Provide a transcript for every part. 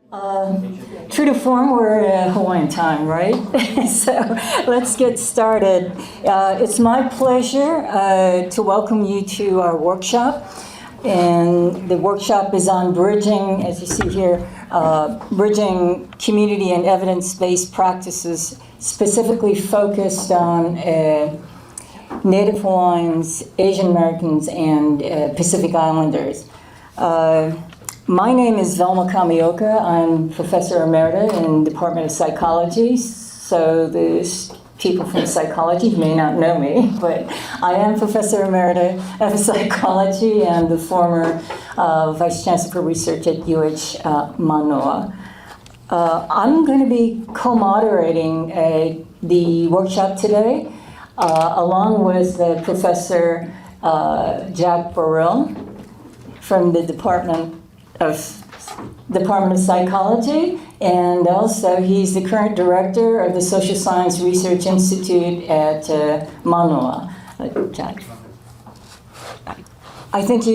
True to form, we're at Hawaiian time, right? So let's get started. It's my pleasure to welcome you to our workshop. And the workshop is on bridging, as you see here, bridging community and evidence-based practices specifically focused on Native Hawaiians, Asian Americans, and Pacific Islanders. My name is Velma Kameoka. I'm Professor Emerita in the Department of Psychology. So there's people from psychology who may not know me, but I am Professor Emerita of Psychology and the former Vice Chancellor for Research at UH Manoa. I'm going to be co-moderating the workshop today, along with Professor Jack Barile from the Department of Psychology, and also he's the current director of the Social Science Research Institute at Manoa. Jack. I think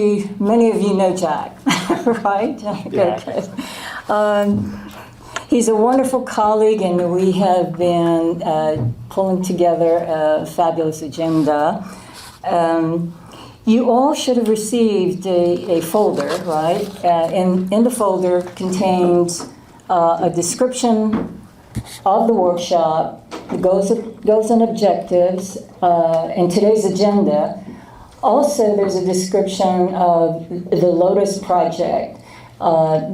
many of you know Jack, right? Yeah. Okay. He's a wonderful colleague, and we have been pulling together a fabulous agenda. You all should have received a folder, right? In the folder contains a description of the workshop, the goals and objectives, and today's agenda. Also, there's a description of the Lotus project.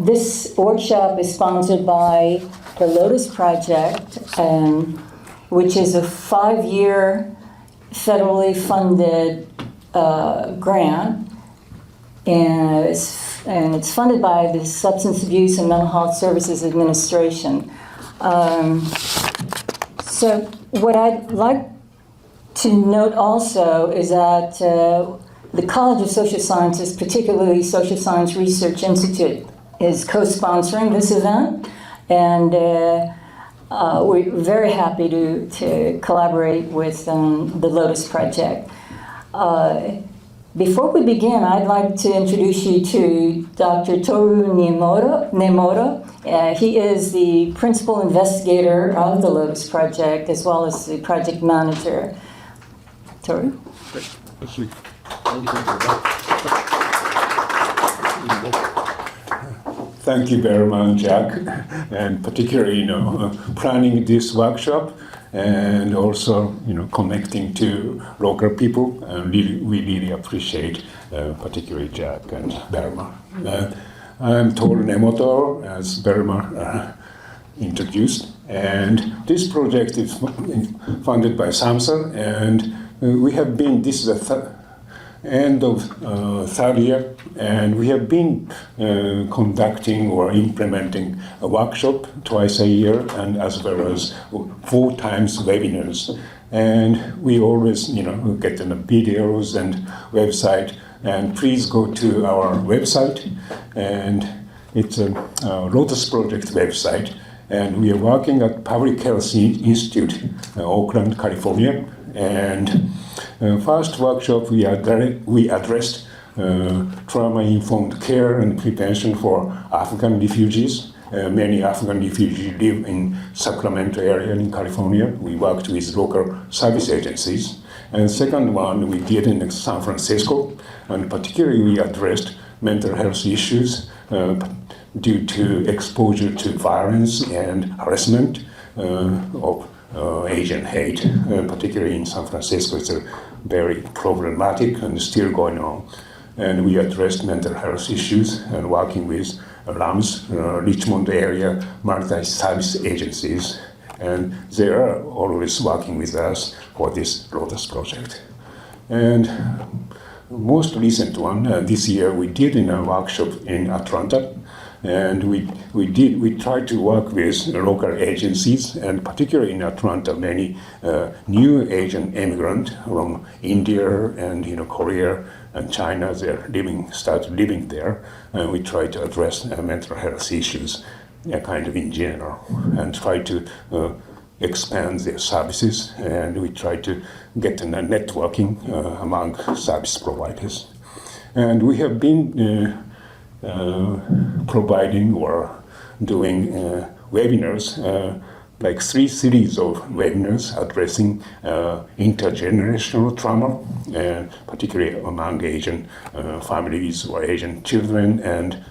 This workshop is sponsored by the Lotus project, which is a 5-year federally funded grant, and it's funded by the Substance Abuse and Mental Health Services Administration. So what I'd like to note also is that the College of Social Sciences, particularly Social Science Research Institute, is co-sponsoring this event, and we're very happy to collaborate with the Lotus project. Before we begin, I'd like to introduce you to Dr. Tooru Nemoto. He is the principal investigator of the Lotus project, as well as the project manager. Tooru? Thank you very much, Jack, and particularly, planning this workshop, and also, connecting to local people. We really appreciate, particularly Jack and Velma. I'm Tooru Nemoto, as Velma introduced, and this project is funded by SAMHSA, and we have been, this is the end of third year, and we have been conducting or implementing a workshop twice a year, and as well as 4 times webinars. And we always, get in the videos and website, and please go to our website, and it's a Lotus Project website, and we are working at Public Health Institute, Oakland, California, and first workshop we addressed trauma-informed care and prevention for African refugees. Many African refugees live in Sacramento area in California. We worked with local service agencies. And second one we did in San Francisco, and particularly we addressed mental health issues due to exposure to violence and harassment of Asian hate, particularly in San Francisco. It's a very problematic and still going on. And we addressed mental health issues and working with RAMS, Richmond area multi-service agencies. And they are always working with us for this Lotus project. And most recent one, this year we did in a workshop in Atlanta. And we tried to work with local agencies, and particularly in Atlanta, many new Asian immigrants from India and Korea and China. Started living there, and we try to address mental health issues, kind of in general, and try to expand their services. And we try to get a networking among service providers, and we have been providing or doing webinars, like 3 series of webinars addressing intergenerational trauma, particularly among Asian families or Asian children and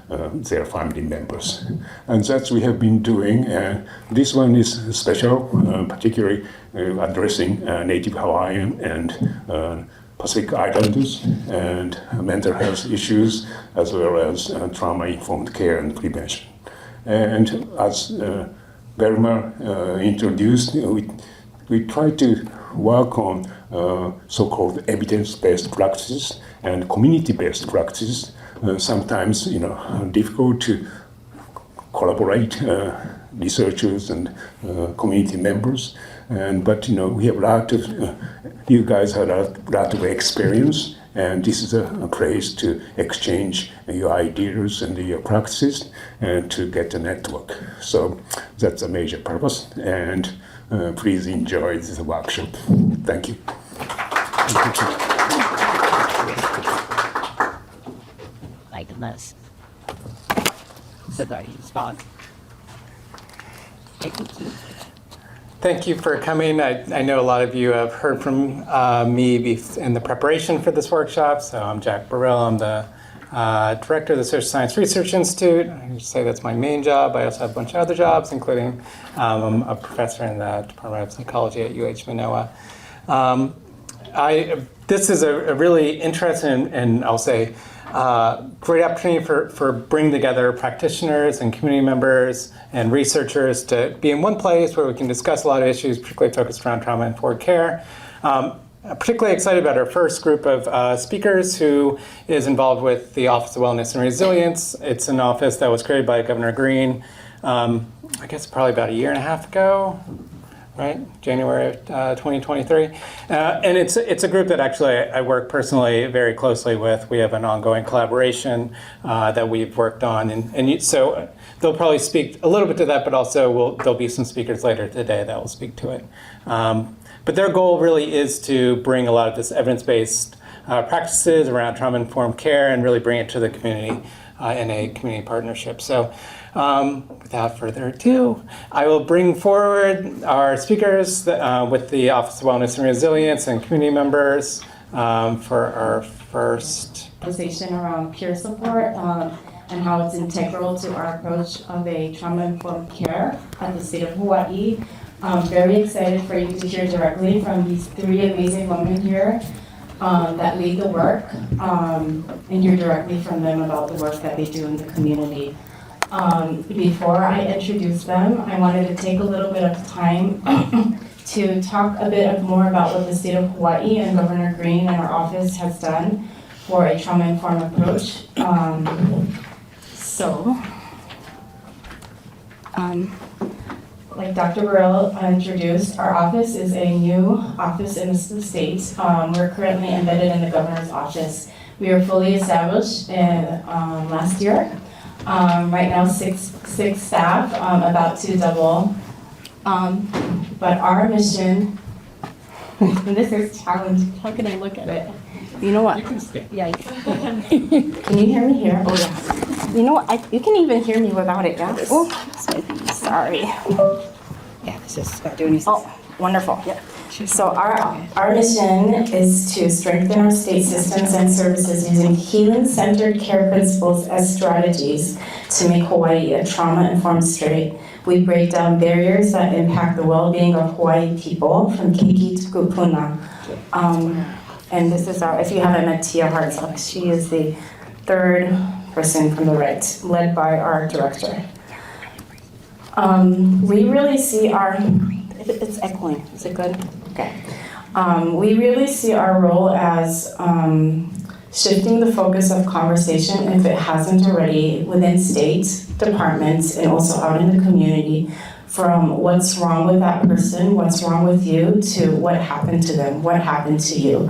their family members. And that we have been doing. This one is special, particularly addressing Native Hawaiian and Pacific Islanders and mental health issues, as well as trauma-informed care and prevention. And as Velma introduced, we try to work on so-called evidence-based practices and community-based practices. Sometimes, difficult to collaborate researchers and community members. But we have a lot of, you guys have a lot of experience, and this is a place to exchange your ideas and your practices and to get a network. So that's a major purpose, and please enjoy this workshop. Thank you. Like this. Sorry, spot. Thank you for coming. I know a lot of you have heard from me in the preparation for this workshop. So I'm Jack Barile. I'm the director of the Social Science Research Institute. I say that's my main job. I also have a bunch of other jobs, including I'm a professor in the Department of Psychology at UH Manoa. This is a really interesting and I'll say great opportunity for bringing together practitioners and community members and researchers to be in one place where we can discuss a lot of issues, particularly focused around trauma-informed care. I'm particularly excited about our first group of speakers who is involved with the Office of Wellness and Resilience. It's an office that was created by Governor Green, I guess probably about 1.5 years ago. Right, January of 2023, and it's a group that actually I work personally very closely with. We have an ongoing collaboration that we've worked on, so they'll probably speak a little bit to that, but also there'll be some speakers later today that will speak to it. But their goal really is to bring a lot of this evidence-based practices around trauma-informed care and really bring it to the community in a community partnership. So. Without further ado, I will bring forward our speakers with the Office of Wellness and Resilience and community members for our first conversation around peer support and how it's integral to our approach of a trauma-informed care at the state of Hawaii. I'm very excited for you to hear directly from these 3 amazing women here that lead the work and hear directly from them about the work that they do in the community. Before I introduce them, I wanted to take a little bit of time to talk a bit more about what the state of Hawaii and Governor Green and our office has done for a trauma-informed approach. Like Dr. Barile introduced, our office is a new office in the state. We're currently embedded in the governor's office. We were fully established last year. Right now, six staff, about to double. But our mission, this is challenging. How can I look at it? You know what? You can speak. Yeah. Can you hear me here? Oh, yeah. You know what? You can even hear me without it, yeah? Oh, sorry. Yeah, this is doing these. Oh, wonderful. Yeah. So our mission is to strengthen our state systems and services using healing-centered care principles as strategies to make Hawaii a trauma-informed state. We break down barriers that impact the well-being of Hawaii people from keiki to kupuna. And this is if you haven't met Tia Hartzog, she is the 3rd person from the right, led by our director. We really see it's echoing, is it good? Okay. We really see our role as shifting the focus of conversation, if it hasn't already, within state departments and also out in the community, from what's wrong with that person, what's wrong with you, to what happened to them, what happened to you.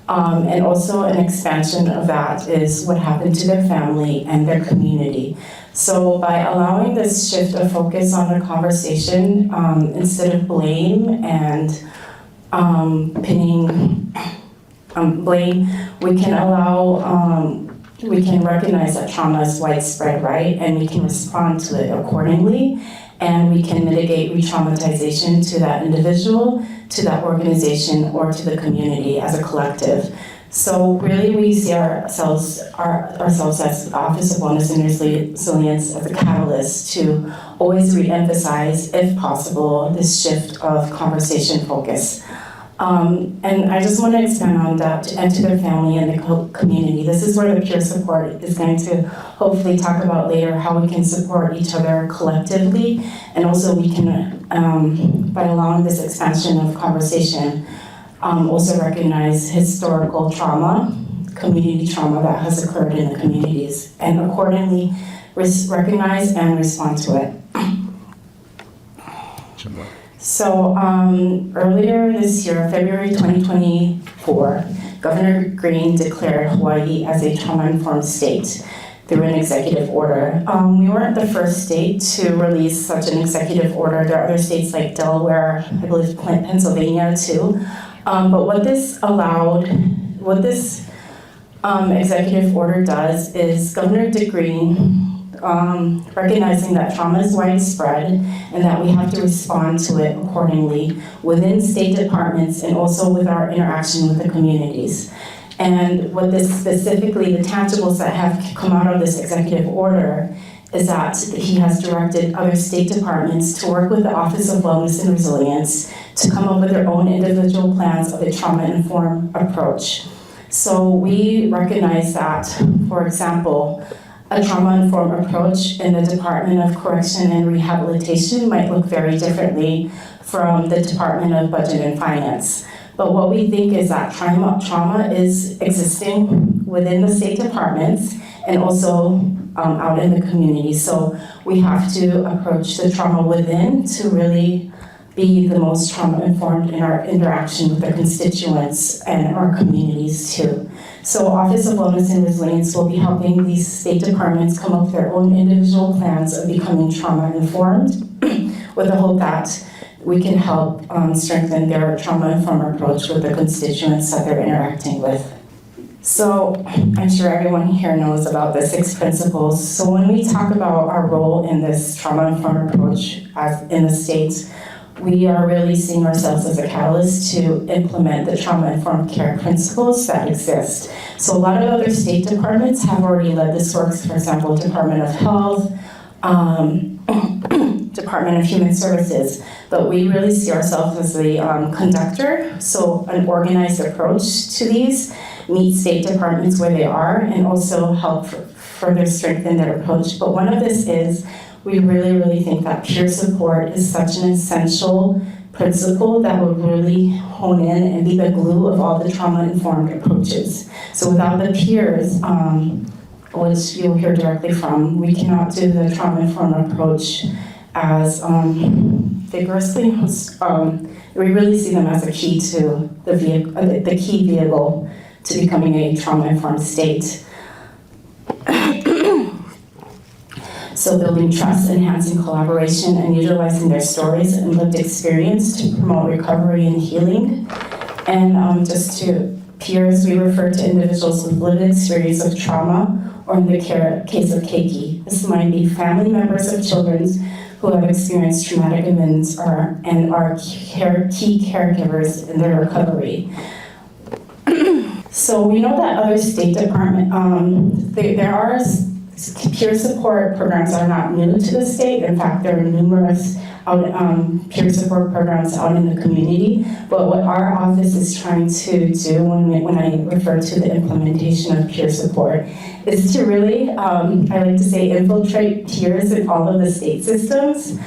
And also an expansion of that is what happened to their family and their community. So by allowing this shift of focus on the conversation, instead of blame and pinning blame, we can allow we can recognize that trauma is widespread, right? And we can respond to it accordingly, and we can mitigate re-traumatization to that individual, to that organization, or to the community as a collective. So really we see ourselves as the Office of Wellness and Resilience as a catalyst to always re-emphasize, if possible, this shift of conversation focus. And I just want to expand on that and to their family and the community. This is where the peer support is going to hopefully talk about later, how we can support each other collectively, and also we can, by allowing this expansion of conversation, also recognize historical trauma, community trauma that has occurred in the communities, and accordingly recognize and respond to it. So earlier this year, February 2024, Governor Green declared Hawaii as a trauma-informed state through an executive order. We weren't the first state to release such an executive order. There are other states like Delaware, I believe Pennsylvania too. But what this executive order does is Governor Green, recognizing that trauma is widespread and that we have to respond to it accordingly within state departments and also with our interaction with the communities. And what this specifically, the tangibles that have come out of this executive order is that he has directed other state departments to work with the Office of Wellness and Resilience to come up with their own individual plans of a trauma-informed approach. So we recognize that, for example, a trauma-informed approach in the Department of Correction and Rehabilitation might look very differently from the Department of Budget and Finance. But what we think is that trauma is existing within the state departments and also out in the community. So we have to approach the trauma within to really be the most trauma-informed in our interaction with our constituents and our communities too. So Office of Wellness and Resilience will be helping these state departments come up with their own individual plans of becoming trauma-informed with the hope that we can help strengthen their trauma-informed approach with the constituents that they're interacting with. So I'm sure everyone here knows about the 6 principles. So when we talk about our role in this trauma-informed approach in the states, we are really seeing ourselves as a catalyst to implement the trauma-informed care principles that exist. So a lot of other state departments have already led this work. For example, Department of Health, Department of Human Services, but we really see ourselves as the conductor, so an organized approach to these, meet state departments where they are, and also help further strengthen their approach. But one of this is, we really think that peer support is such an essential principle that would really hone in and be the glue of all the trauma-informed approaches. So without the peers, which you'll hear directly from, we cannot do the trauma-informed approach as vigorously. We really see them as a key to the key vehicle to becoming a trauma-informed state. So building trust, enhancing collaboration, and utilizing their stories and lived experience to promote recovery and healing. And just to peers, we refer to individuals with lived experience of trauma, or in the case of keiki, this might be family members of children who have experienced traumatic events and are key caregivers in their recovery. So we know that other state department, there are peer support programs that are not new to the state. In fact, there are numerous peer support programs out in the community. But what our office is trying to do when I refer to the implementation of peer support is to really, I like to say, infiltrate peers in all of the state systems.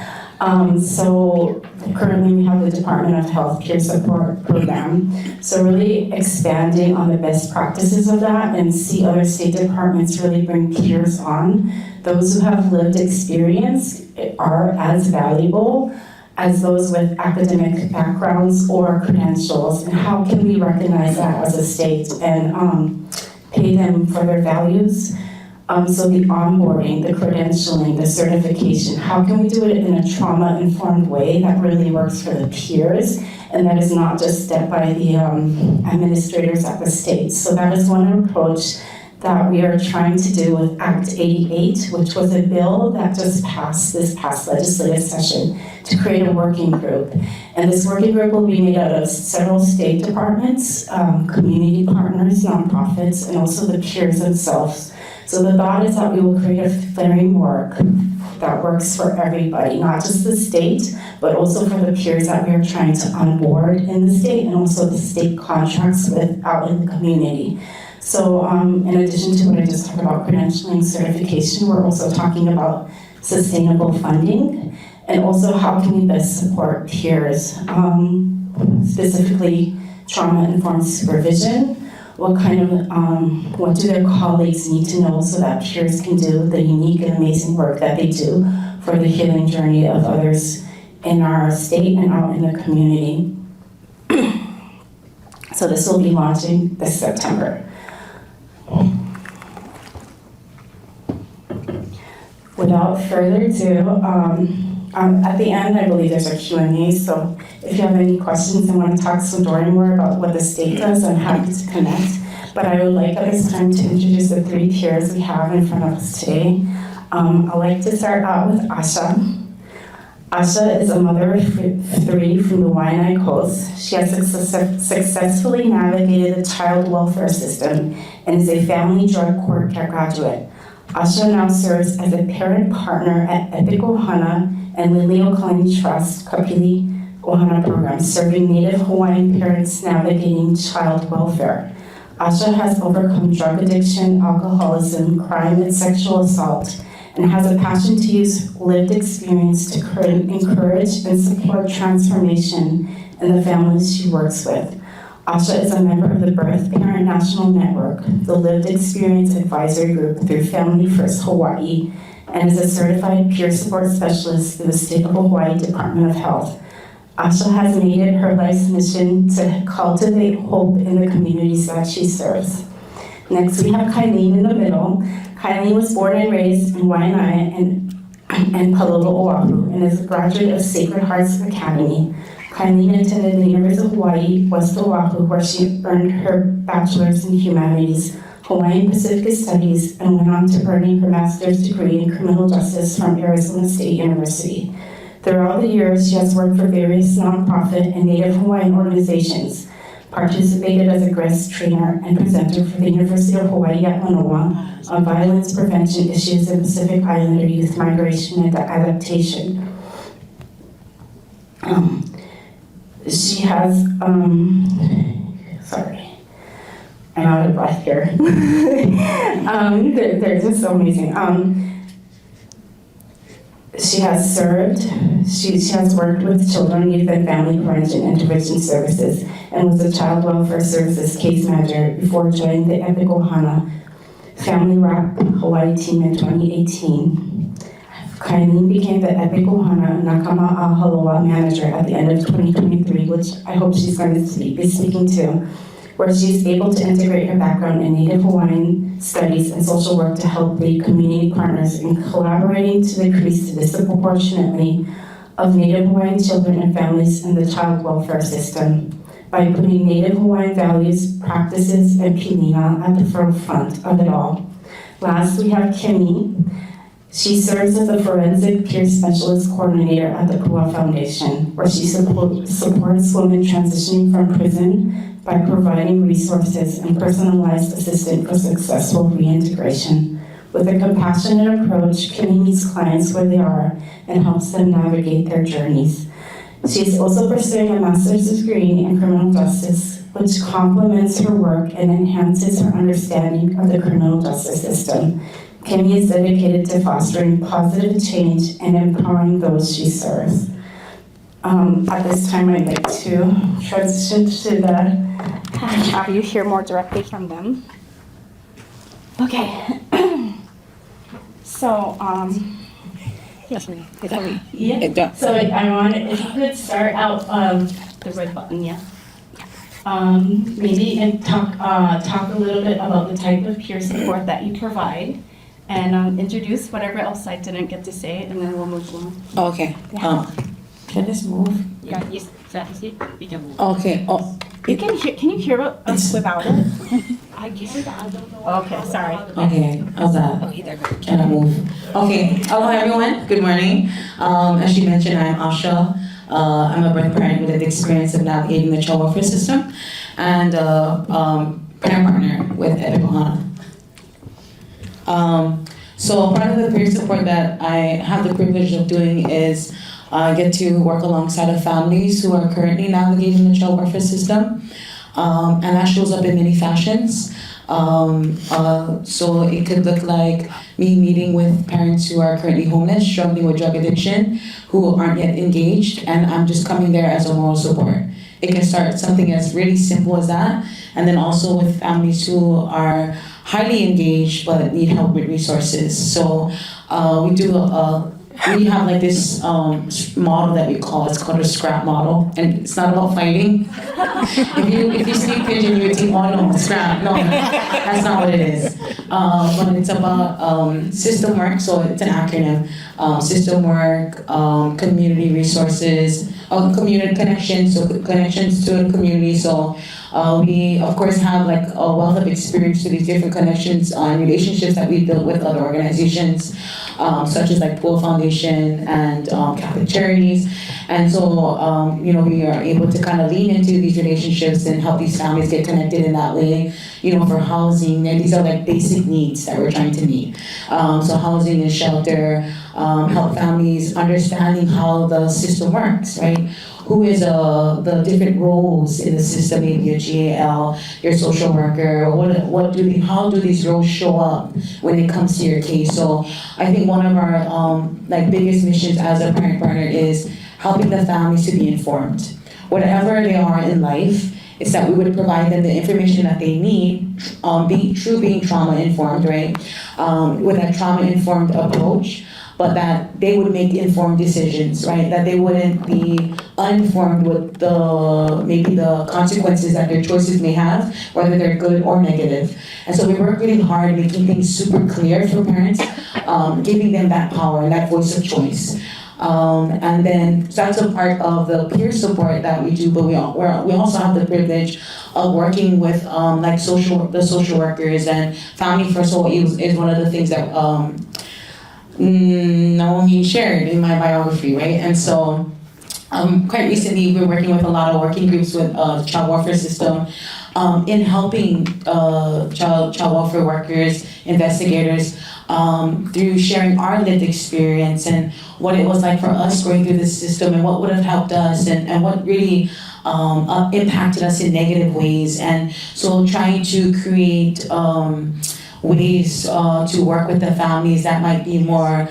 So currently we have the Department of Health Peer Support Program. So really expanding on the best practices of that and see other state departments really bring peers on. Those who have lived experience are as valuable as those with academic backgrounds or credentials. And how can we recognize that as a state and pay them for their values? So the onboarding, the credentialing, the certification, how can we do it in a trauma-informed way that really works for the peers and that is not just set by the administrators at the state? So that is one approach that we are trying to do with Act 88, which was a bill that just passed this past legislative session to create a working group. And this working group will be made out of several state departments, community partners, nonprofits, and also the peers themselves. So the thought is that we will create a framework that works for everybody, not just the state, but also for the peers that we are trying to onboard in the state and also the state contracts with out in the community. So in addition to what I just talked about, credentialing, certification, we're also talking about sustainable funding and also how can we best support peers, specifically trauma-informed supervision. What kind of, what do their colleagues need to know so that peers can do the unique and amazing work that they do for the healing journey of others in our state and out in the community. So this will be launching this September. Without further ado, at the end, I believe there's a Q&A, so if you have any questions and want to talk some more about what the state does, I'm happy to connect. But I would like at this time to introduce the three peers we have in front of us today. I'd like to start out with Asha. Asha is a mother of three from the Waianae Coast. She has successfully navigated the child welfare system and is a family drug court graduate. Asha now serves as a parent partner at Epic Ohana and Lili'uokalani Trust Kapili Ohana program, serving Native Hawaiian parents navigating child welfare. Asha has overcome drug addiction, alcoholism, crime, and sexual assault, and has a passion to use lived experience to encourage and support transformation in the families she works with. Asha is a member of the Birth Parent National Network, the Lived Experience Advisory Group through Family First Hawaii, and is a certified peer support specialist through the State of Hawaii Department of Health. Asha has made it her life's mission to cultivate hope in the communities that she serves. Next, we have Kailene in the middle. Kailene was born and raised in Waianae and Palolo, Oahu, and is a graduate of Sacred Hearts Academy. Kailene attended the University of Hawaii, West Oahu, where she earned her bachelor's in humanities, Hawaiian Pacific Studies, and went on to earning her master's degree in criminal justice from Arizona State University. Throughout the years, she has worked for various nonprofit and Native Hawaiian organizations, participated as a guest trainer and presenter for the University of Hawaii at Manoa on violence prevention issues in Pacific Islander youth migration and adaptation. She has, sorry, I'm out of breath here. They're just so amazing. She has served, she has worked with children, youth, and family prevention intervention services, and was a child welfare services case manager before joining the Epic Ohana Family Wrap Hawaii team in 2018. Kailene became the Epic Ohana Nakama Ahaloa manager at the end of 2023, which I hope she's going to be speaking to, where she's able to integrate her background in Native Hawaiian studies and social work to help lead community partners in collaborating to decrease the disproportionately of Native Hawaiian children and families in the child welfare system by putting Native Hawaiian values, practices, and pilina at the forefront of it all. Last, we have Kimmy. She serves as a forensic peer specialist coordinator at the Pua Foundation, where she supports women transitioning from prison by providing resources and personalized assistance for successful reintegration. With a compassionate approach, Kimmy meets clients where they are and helps them navigate their journeys. She is also pursuing a master's degree in criminal justice, which complements her work and enhances her understanding of the criminal justice system. Kimmy is dedicated to fostering positive change and empowering those she serves. At this time, I'd like to transition to have you hear more directly from them. Okay. So, Yes, ma'am. Is that me? yeah. It does. So I want, if you could start out the red button, yeah. Maybe and talk a little bit about the type of peer support that you provide, and introduce whatever else I didn't get to say, and then we'll move on. Okay. Yeah. Can this move? Yeah, yes, that is it. We can move. Okay. Oh, Can you hear us without it? I guess I don't know. Okay, sorry. Okay, how's that? Okay, there we go. Can I move? Okay, hello everyone, good morning. As she mentioned, I'm Asha. I'm a birth parent with experience of navigating the child welfare system and parent partner with Epic So part of the peer support that I have the privilege of doing is get to work alongside of families who are currently navigating the child welfare system. And that shows up in many fashions. So it could look like me meeting with parents who are currently homeless, struggling with drug addiction, who aren't yet engaged, and I'm just coming there as a moral support. It can start something as really simple as that, and then also with families who are highly engaged but need help with resources. So we have like this model that we call, it's called a scrap model, and it's not about fighting. If you speak pigeon, you would think, oh no, scrap. No, that's not what it is. But it's about system work, so it's an acronym. System work, community resources, community connections, so connections to the community. So we of course have like a wealth of experience to these different connections and relationships that we built with other organizations, such as like Pool Foundation and Catholic Charities. And so, we are able to kind of lean into these relationships and help these families get connected in that way, for housing. And these are like basic needs that we're trying to meet. So housing and shelter, help families understanding how the system works, right? Who is the different roles in the system, maybe a GAL, your social worker, how do these roles show up when it comes to your case? So I think one of our biggest missions as a parent partner is helping the families to be informed. Whatever they are in life, it's that we would provide them the information that they need, being trauma informed, right? With that trauma informed approach, but that they would make informed decisions, right? That they wouldn't be uninformed with maybe the consequences that their choices may have, whether they're good or negative. And so we work really hard making things super clear for parents, giving them that power and that voice of choice. And then so that's a part of the peer support that we do, but we also have the privilege of working with the social workers and Family First Hawai'i is one of the things that Naomi shared in my biography, right? And so quite recently we've been working with a lot of working groups with child welfare system in helping child welfare workers, investigators, through sharing our lived experience and what it was like for us going through this system and what would have helped us and what really impacted us in negative ways. And so trying to create ways to work with the families that might be more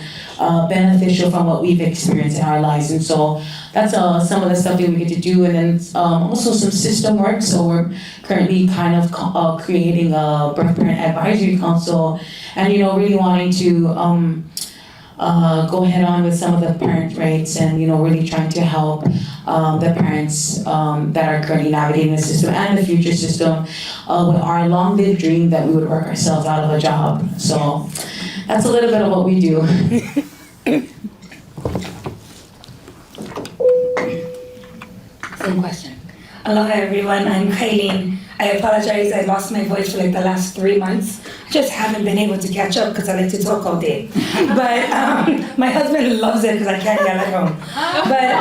beneficial from what we've experienced in our lives. And so that's some of the stuff that we get to do. And then also some system work. So we're currently kind of creating a birth parent advisory council and, really wanting to go head on with some of the parent rights and, really trying to help the parents that are currently navigating the system and the future system with our long-lived dream that we would work ourselves out of a job. So that's a little bit of what we do. Same question. Aloha everyone, I'm Kailene. I apologize, I lost my voice for like the last 3 months. Just haven't been able to catch up because I like to talk all day. But my husband loves it because I can't yell at home. But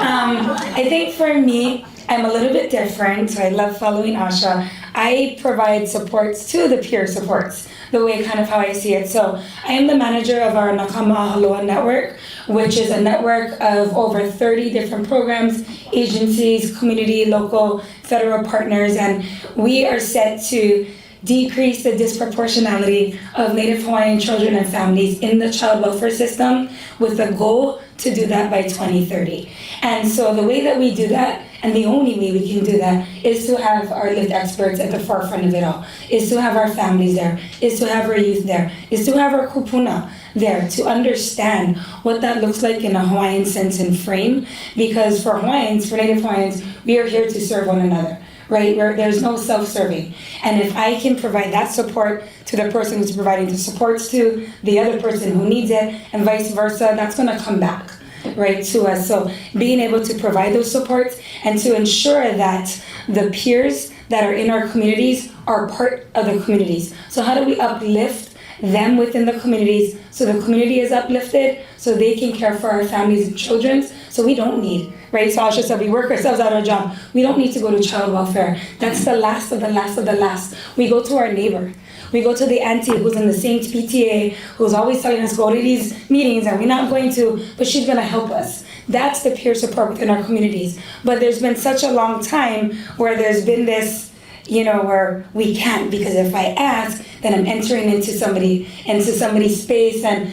I think for me, I'm a little bit different. So I love following Asha. I provide supports to the peer supports, the way kind of how I see it. So I am the manager of our Nakama Haloa network, which is a network of over 30 different programs, agencies, community, local, federal partners, and we are set to decrease the disproportionality of Native Hawaiian children and families in the child welfare system with the goal to do that by 2030. And so the way that we do that, and the only way we can do that, is to have our lived experts at the forefront of it all, is to have our families there, is to have our youth there, is to have our kupuna there, to understand what that looks like in a Hawaiian sense and frame. Because for Hawaiians, for Native Hawaiians, we are here to serve one another, right? There's no self-serving. And if I can provide that support to the person who's providing the supports to the other person who needs it, and vice versa, that's gonna come back, right, to us. So being able to provide those supports and to ensure that the peers that are in our communities are part of the communities. So how do we uplift them within the communities so the community is uplifted so they can care for our families and children so we don't need, right? So Asha said we work ourselves out of a job. We don't need to go to child welfare. That's the last of the last of the last. We go to our neighbor. We go to the auntie who's in the same PTA, who's always telling us go to these meetings and we're not going to, but she's gonna help us. That's the peer support within our communities. But there's been such a long time where there's been this, where we can't, because if I ask, then I'm entering into somebody's space, and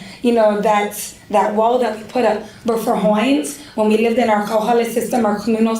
that's that wall that we put up. But for Hawaiians, when we lived in our kauhale system, our communal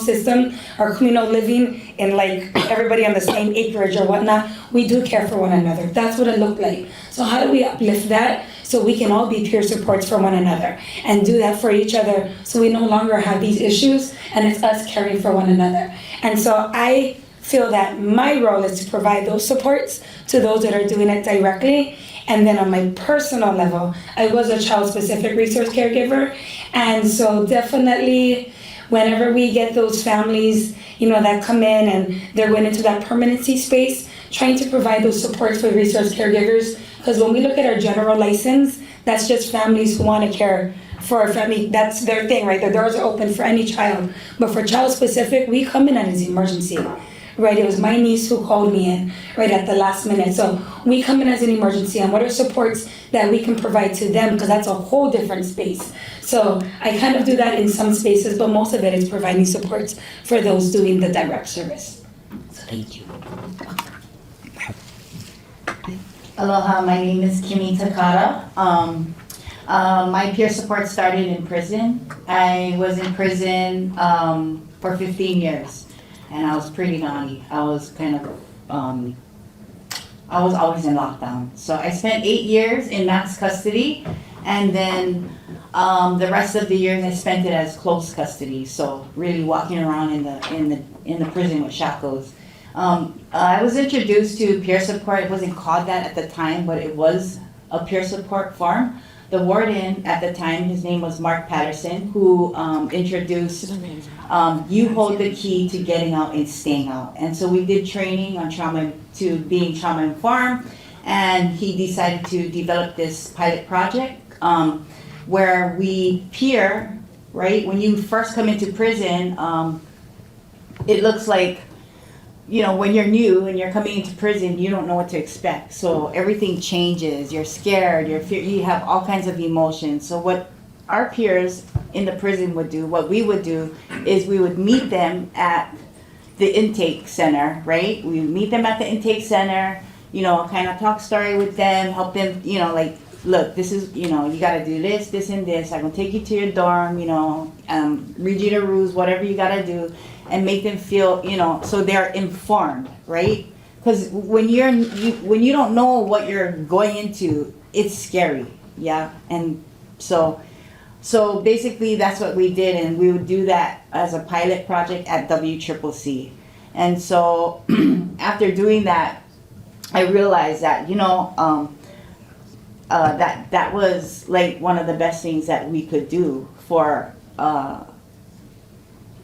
living in like everybody on the same acreage or whatnot, we do care for one another. That's what it looked like. So how do we uplift that so we can all be peer supports for one another and do that for each other so we no longer have these issues and it's us caring for one another. And so I feel that my role is to provide those supports to those that are doing it directly. And then on my personal level, I was a child-specific resource caregiver. And so definitely whenever we get those families, that come in and they're going into that permanency space, trying to provide those supports for resource caregivers. Because when we look at our general license, that's just families who want to care for a family. That's their thing, right? Their doors are open for any child. But for child-specific, we come in as an emergency. Right, it was my niece who called me in right at the last minute. So we come in as an emergency, and what are supports that we can provide to them, because that's a whole different space. So I kind of do that in some spaces, but most of it is providing supports for those doing the direct service. So thank you. Aloha, my name is Kimmy Takata. My peer support started in prison. I was in prison for 15 years. And I was pretty naughty. I was I was always in lockdown. So I spent 8 years in max custody, and then the rest of the years I spent it as close custody. So really walking around in the prison with shackles. I was introduced to peer support. It wasn't called that at the time, but it was a peer support form. The warden at the time, his name was Mark Patterson, who introduced you hold the key to getting out and staying out. And so we did training on being trauma informed, and he decided to develop this pilot project where we peer, right? When you first come into prison, it looks like, when you're new and you're coming into prison, you don't know what to expect. So everything changes. You're scared, you have all kinds of emotions. So what our peers in the prison would do, what we would do, is we would meet them at the intake center, right? We would meet them at the intake center, kind of talk story with them, help them, look, this is, you gotta do this, this, and this. I'm gonna take you to your dorm, read you the rules, whatever you gotta do, and make them feel, so they're informed, right? Because when you don't know what you're going into, it's scary, yeah? And so basically that's what we did, and we would do that as a pilot project at WCCC. And so after doing that, I realized that, that was like one of the best things that we could do for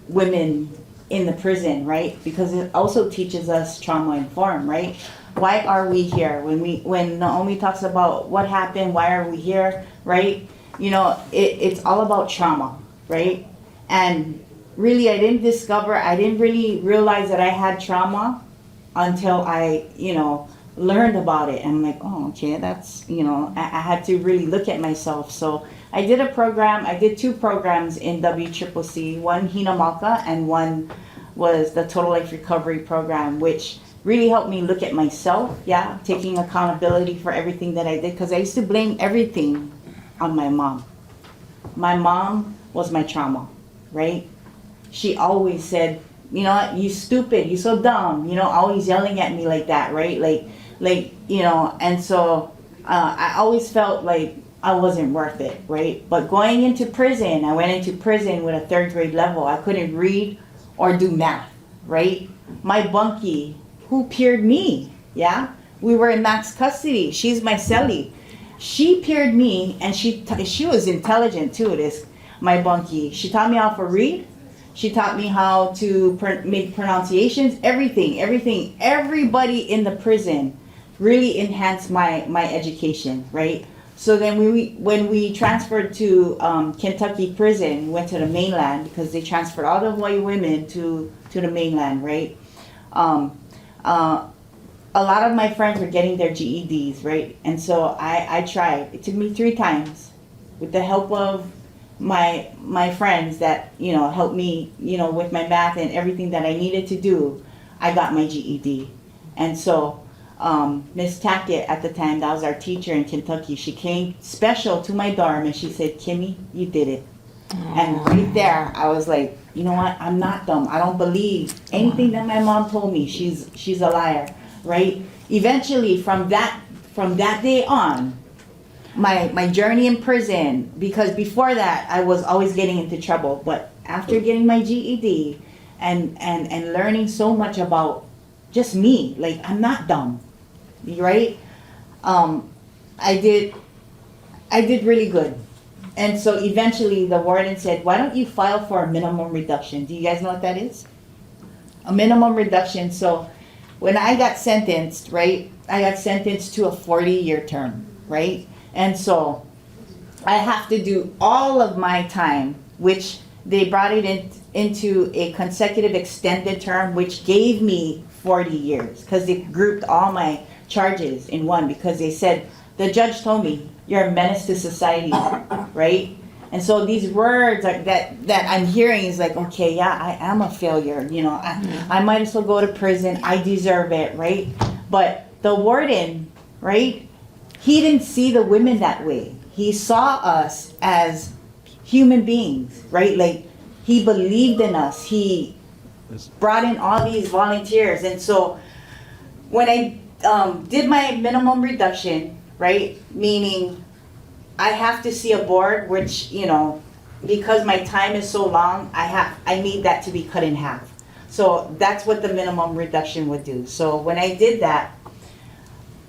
women in the prison, right? Because it also teaches us trauma informed, right? Why are we here? When Naomi talks about what happened, why are we here, right? It's all about trauma, right? And really, I didn't really realize that I had trauma until I, learned about it. And I'm like, oh, okay, that's, I had to really look at myself. So I did 2 programs in WCCC, one Hinamaka and one was the Total Life Recovery Program, which really helped me look at myself, yeah, taking accountability for everything that I did, because I used to blame everything on my mom. My mom was my trauma, right? She always said, you stupid, you so dumb, always yelling at me like that, right? And so I always felt like I wasn't worth it, right? But going into prison, I went into prison with a 3rd grade level. I couldn't read or do math, right? My bunkie, who peered me, yeah? We were in max custody. She's my cellie. She peered me, and she was intelligent too, my bunkie. She taught me how to read, She taught me how to make pronunciations, everything. Everybody in the prison really enhanced my education, right? So then when we transferred to Kentucky prison, we went to the mainland because they transferred all the Hawaii women to the mainland, right? A lot of my friends were getting their GEDs, right? And so I tried. It took me 3 times with the help of my friends that, you know, helped me, you know, with my math and everything that I needed to do. I got my GED. And so Miss Tackett at the time, that was our teacher in Kentucky, she came special to my dorm and she said, Kimmy, you did it. And right there, I was like, you know what? I'm not dumb. I don't believe anything that my mom told me. She's a liar, right? Eventually, from that day on, my journey in prison, because before that, I was always getting into trouble. But after getting my GED and learning so much about just me, like, I'm not dumb, right? I did really good. And so eventually the warden said, why don't you file for a minimum reduction? Do you guys know what that is? A minimum reduction. So when I got sentenced, right, I got sentenced to a 40-year term, right? And so I have to do all of my time, which they brought it into a consecutive extended term, which gave me 40 years because they grouped all my charges in one because they said, the judge told me, you're a menace to society, right? And so these words that I'm hearing is like, okay, yeah, I am a failure. You know, I might as well go to prison. I deserve it, right? But the warden, right? He didn't see the women that way. He saw us as human beings, right? Like, he believed in us. He brought in all these volunteers. And so when I did my minimum reduction, right? Meaning I have to see a board, which, you know, because my time is so long, I need that to be cut in half. So that's what the minimum reduction would do. So when I did that,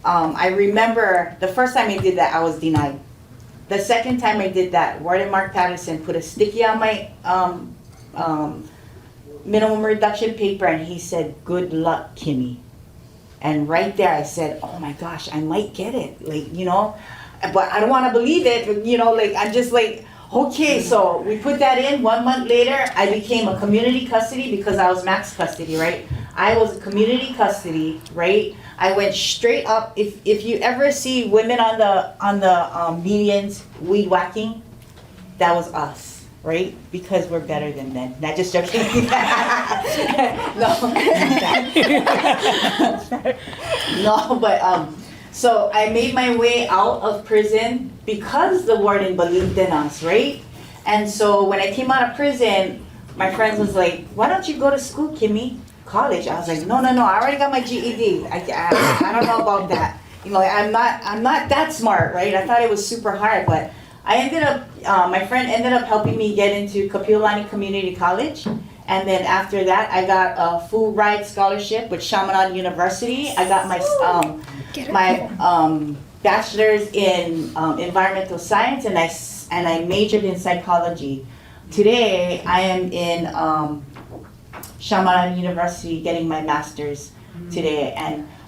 I remember the first time I did that, I was denied. The second time I did that, Warden Mark Patterson put a sticky on my minimum reduction paper and he said, good luck, Kimmy. And right there I said, oh my gosh, I might get it, like, you know, but I don't want to believe it, you know, like, I'm just like, okay, so we put that in. 1 month later, I became a community custody because I was max custody, right? I was a community custody, right? I went straight up. If you ever see women on the medians weed whacking, that was us, right? Because we're better than men. Not just joking. No, but so I made my way out of prison because the warden believed in us, right? And so when I came out of prison, my friends was like, why don't you go to school, Kimmy? College. I was like, no, I already got my GED. I don't know about that. You know, I'm not that smart, right? I thought it was super hard, but I ended up, my friend ended up helping me get into Kapiolani Community College. And then after that, I got a full ride scholarship with Chaminade University. I got my bachelor's in environmental science, and I majored in psychology. Today, I am in Chaminade University getting my master's today.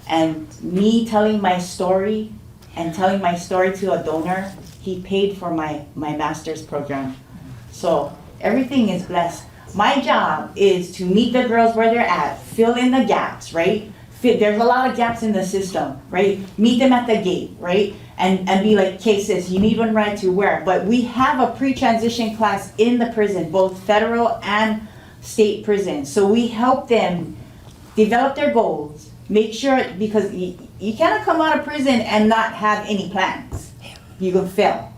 And me telling my story and telling my story to a donor, he paid for my master's program. So everything is blessed. My job is to meet the girls where they're at, fill in the gaps, right? There's a lot of gaps in the system, right? Meet them at the gate, right? And be like, okay, sis, you need one ride to where? But we have a pre-transition class in the prison, both federal and state prison. So we help them develop their goals, make sure, because you cannot come out of prison and not have any plans. You're gonna fail.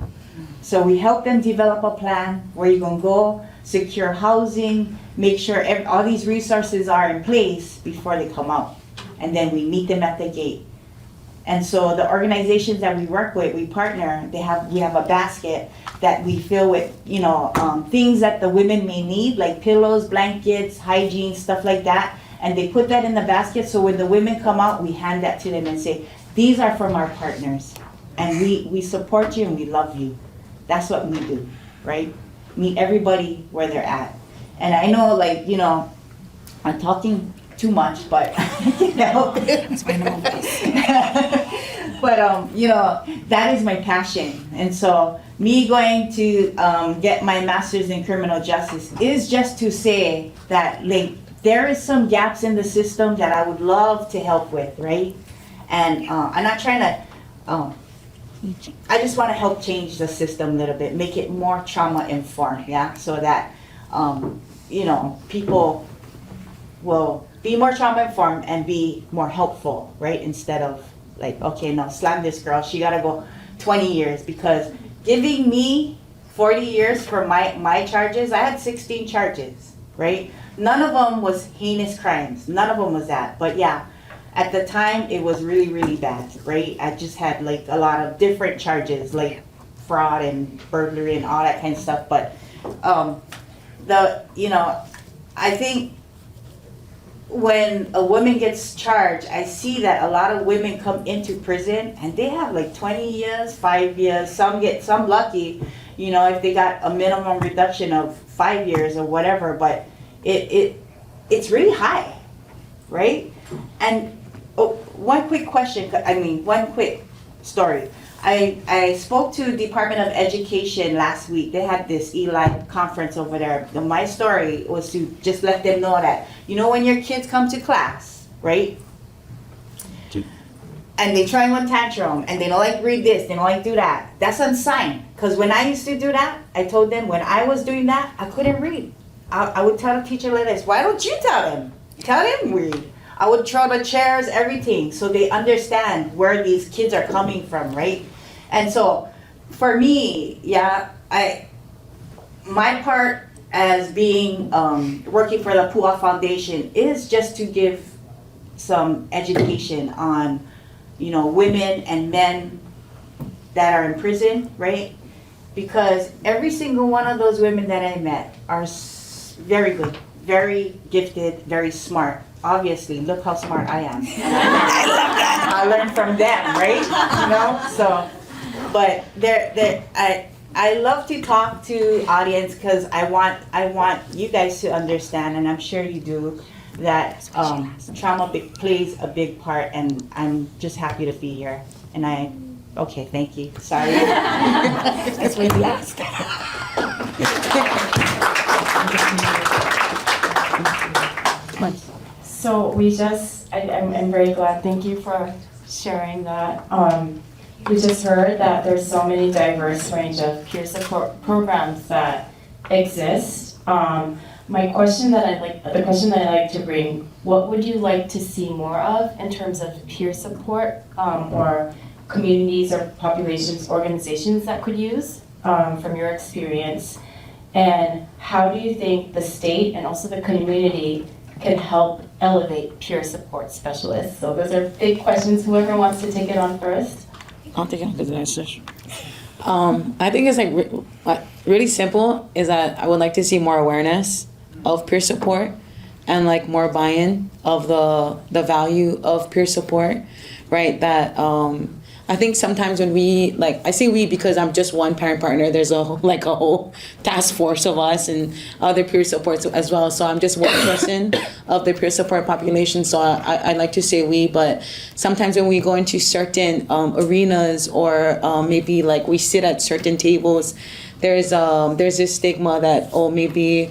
So we help them develop a plan where you're gonna go, secure housing, make sure all these resources are in place before they come out. And then we meet them at the gate. And so the organizations that we work with, we partner, we have a basket that we fill with, you know, things that the women may need, like pillows, blankets, hygiene, stuff like that. And they put that in the basket, so when the women come out, we hand that to them and say, these are from our partners. And we support you and we love you. That's what we do, right? Meet everybody where they're at. And I know, like, you know, I'm talking too much, but I can't help it. That's my normal voice. But, you know, that is my passion. And so me going to get my master's in criminal justice is just to say that, like, there is some gaps in the system that I would love to help with, right? And I'm not trying to, I just want to help change the system a little bit, make it more trauma informed, yeah? So that, you know, people will be more trauma informed and be more helpful, right? Instead of like, okay, no, slam this girl, she gotta go 20 years, because giving me 40 years for my charges, I had 16 charges, right? None of them was heinous crimes, none of them was that, but yeah, at the time it was really, really bad, right? I just had like a lot of different charges, like fraud and burglary and all that kind of stuff, but you know, I think when a woman gets charged, I see that a lot of women come into prison and they have like 20 years, 5 years, some lucky, you know, if they got a minimum reduction of 5 years or whatever, but it's really high, right? And one quick story. I spoke to Department of Education last week. They had this Eli conference over there. My story was to just let them know that, you know, when your kids come to class, right? And they try one tantrum and they don't like read this, they don't like do that. That's unsigned. Because when I used to do that, I told them when I was doing that, I couldn't read. I would tell the teacher like this, why don't you tell them? Tell them read. I would throw the chairs, everything, so they understand where these kids are coming from, right? And so, for me, yeah, my part as being working for the Pua Foundation is just to give some education on, you know, women and men that are in prison, right? Because every single one of those women that I met are very good, very gifted, very smart. Obviously, look how smart I am. I love that. I learned from them, right? You know, so, but I love to talk to audience because I want you guys to understand, and I'm sure you do, that trauma plays a big part, and I'm just happy to be here. And okay, thank you. Sorry. That's why we asked. So I'm very glad, thank you for sharing that. We just heard that there's so many diverse range of peer support programs that exist. The question that I like to bring, what would you like to see more of in terms of peer support, or communities or populations, organizations that could use, from your experience? And how do you think the state and also the community can help elevate peer support specialists? So those are big questions. Whoever wants to take it on first. I'll take it because that's just. I think it's like really simple. Is that I would like to see more awareness of peer support, and like more buy-in of the value of peer support, right? That I think sometimes when I say we because I'm just one parent partner, there's a whole task force of us and other peer supports as well. So I'm just one person of the peer support population. So I like to say we, but sometimes when we go into certain arenas or maybe like we sit at certain tables, there's this stigma that, maybe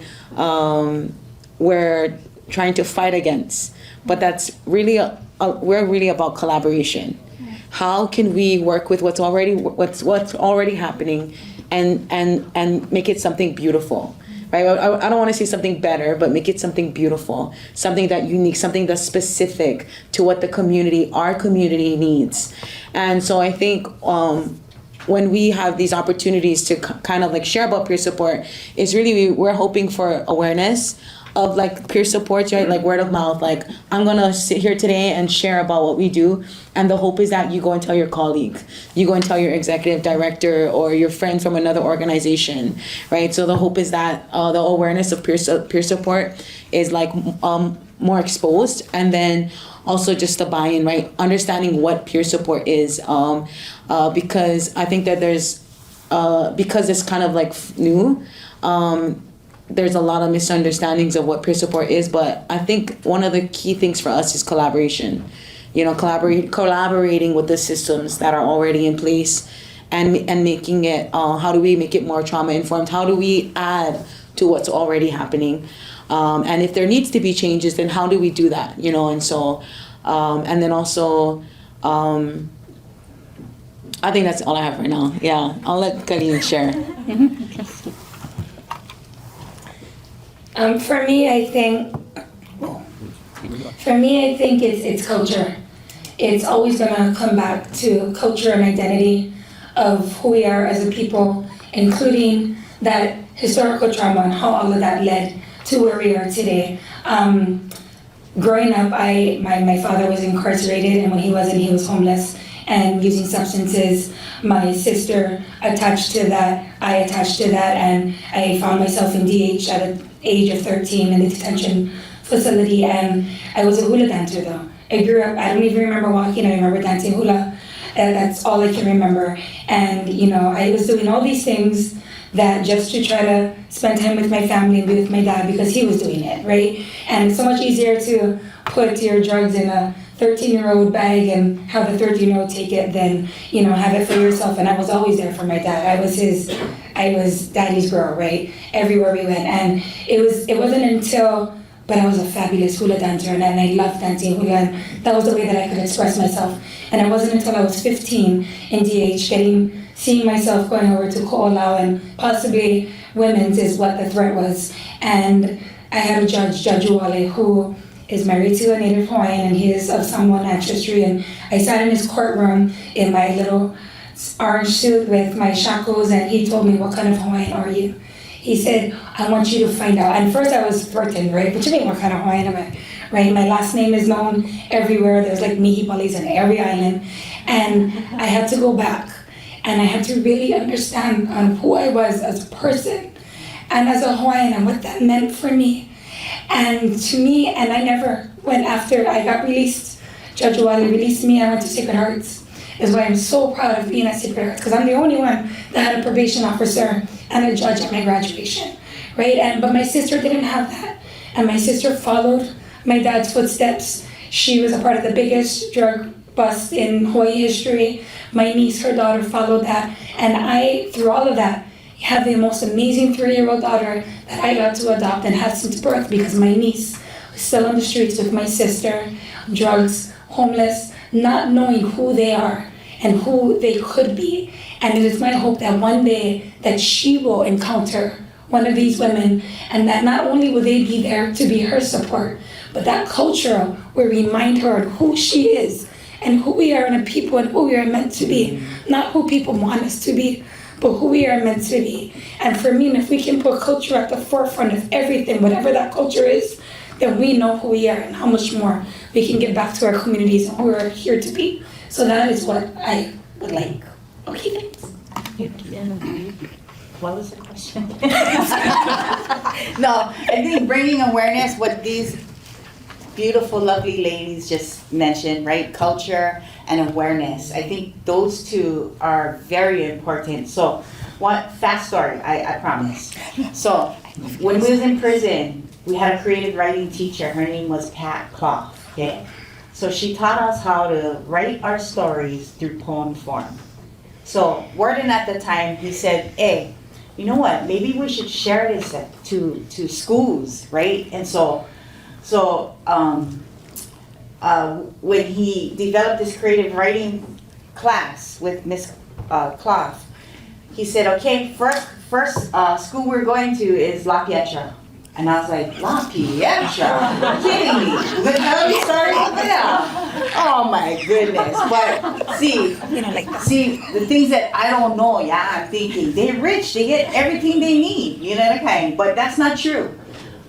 we're trying to fight against, but that's really, we're really about collaboration. How can we work with what's already happening and make it something beautiful, right? I don't want to say something better, but make it something beautiful, something that unique, something that's specific to what our community needs. And so I think when we have these opportunities to kind of like share about peer support, is really we're hoping for awareness of like peer support, right? Like word of mouth, like I'm gonna sit here today and share about what we do. And the hope is that you go and tell your colleague, you go and tell your executive director or your friend from another organization, right? So the hope is that the awareness of peer support is like more exposed, and then also just the buy-in, right? Understanding what peer support is, because I think that there's, because it's kind of like new, there's a lot of misunderstandings of what peer support is, but I think one of the key things for us is collaboration. Collaborating with the systems that are already in place, and making it, how do we make it more trauma informed? How do we add to what's already happening? And if there needs to be changes, then how do we do that? And so, and then also, I think that's all I have right now. Yeah, I'll let Kailene share. For me, I think it's culture. It's always gonna come back to culture and identity of who we are as a people, including that historical trauma and how all of that led to where we are today. Growing up, my father was incarcerated, and when he wasn't, he was homeless and using substances. My sister attached to that, I attached to that, and I found myself in DH at the age of 13 in the detention facility, and I was a hula dancer though. I grew up, I don't even remember walking, I remember dancing hula, and that's all I can remember. And I was doing all these things that just to try to spend time with my family and be with my dad because he was doing it, right? And it's so much easier to put your drugs in a 13-year-old bag and have a 13-year-old take it than, have it for yourself. And I was always there for my dad. I was daddy's girl, right? Everywhere we went. And it wasn't until, but I was a fabulous hula dancer, and I loved dancing hula, and that was the way that I could express myself. And it wasn't until I was 15 in DH seeing myself going over to Ko'olau, and possibly women's is what the threat was. And I had a judge, Judge Uwale, who is married to a native Hawaiian, and he is of Samoan ancestry. And I sat in his courtroom in my little orange suit with my shackles, and he told me, "What kind of Hawaiian are you?" He said, "I want you to find out." And first I was threatened, right? What you mean, what kind of Hawaiian am I? Right? My last name is known everywhere. There's like Nihipalis on every island. And I had to go back, and I had to really understand on who I was as a person and as a Hawaiian and what that meant for me. And to me, and I never went after I got released. Judge Uwale released me, I went to Sacred Hearts. Is why I'm so proud of being at Sacred Hearts, because I'm the only one that had a probation officer and a judge at my graduation, right? But my sister didn't have that. And my sister followed my dad's footsteps. She was a part of the biggest drug bust in Hawaii history. My niece, her daughter, followed that. And I, through all of that, have the most amazing 3-year-old daughter that I got to adopt and have since birth, because my niece was still on the streets with my sister, drugs, homeless, not knowing who they are and who they could be. And it is my hope that one day that she will encounter one of these women, and that not only will they be there to be her support, but that culture will remind her of who she is and who we are in a people and who we are meant to be. Not who people want us to be, but who we are meant to be. And for me, if we can put culture at the forefront of everything, whatever that culture is, then we know who we are and how much more we can give back to our communities and who we're here to be. So that is what I would like. Okay, thanks. What was the question? No, I think bringing awareness, what these beautiful, lovely ladies just mentioned, right? Culture and awareness. I think those two are very important. So, one fast story, I promise. So, when we was in prison, we had a creative writing teacher. Her name was Pat Clough, okay? So she taught us how to write our stories through poem form. So Warden at the time, he said, "Hey, you know what? Maybe we should share this to schools, right?" And when he developed this creative writing class with Miss Clough, he said, "Okay, first school we're going to is La Pietra." And I was like, "La Pietra? You're kidding me? The tell me story? Yeah. Oh my goodness." But see, the things that I don't know, yeah, I'm thinking, they're rich, they get everything they need, that kind. But that's not true.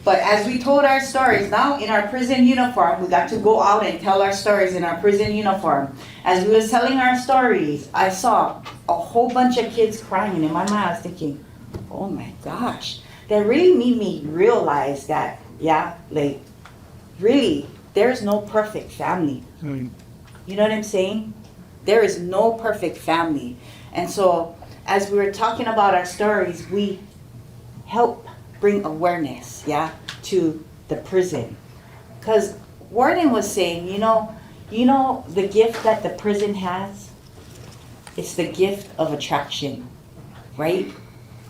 But as we told our stories, now in our prison uniform, we got to go out and tell our stories in our prison uniform. As we was telling our stories, I saw a whole bunch of kids crying, and in my mind I was thinking, oh my gosh. That really made me realize that, really, there's no perfect family. You know what I'm saying? There is no perfect family. And so, as we were talking about our stories, we help bring awareness, yeah, to the prison. Because Warden was saying, you know, the gift that the prison has, it's the gift of attraction, right?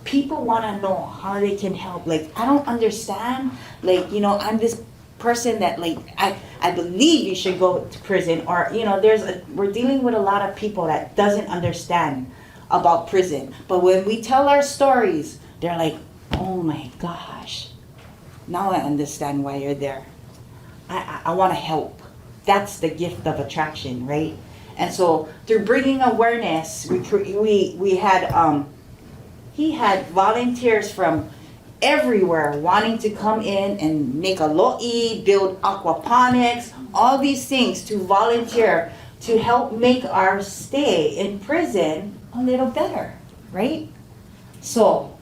People want to know how they can help. Like, I don't understand. Like, you know, I'm this person that, like, I believe you should go to prison. Or, you know, we're dealing with a lot of people that doesn't understand about prison. But when we tell our stories, they're like, oh my gosh, now I understand why you're there. I want to help. That's the gift of attraction, right? And so through bringing awareness, we had he had volunteers from everywhere wanting to come in and make a lo'i, build aquaponics, all these things to volunteer to help make our stay in prison a little better, right? So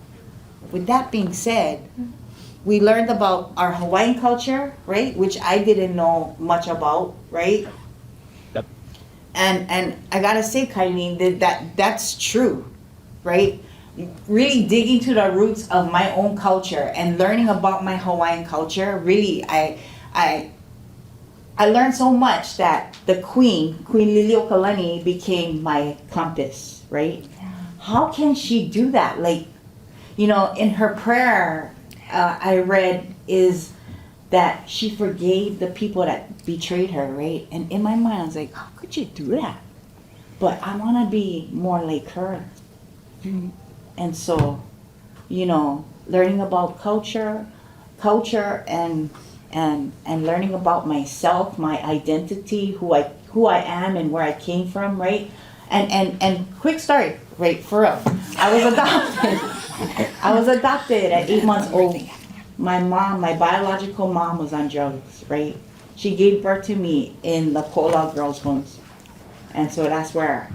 with that being said, we learned about our Hawaiian culture, right? Which I didn't know much about, right? Yep. And I gotta say, Kailene, that's true, right? Really digging to the roots of my own culture and learning about my Hawaiian culture, really, I learned so much that the Queen Liliuokalani, became my compass, right? How can she do that? Like, you know, in her prayer, I read is that she forgave the people that betrayed her, right? And in my mind, I was like, how could you do that? But I want to be more like her. And so, you know, learning about culture and learning about myself, my identity, who I am and where I came from, right? And quick story, right, for real. I was adopted at 8 months old. My mom, my biological mom, was on drugs, right? She gave birth to me in the Kola girls' homes. And so that's where,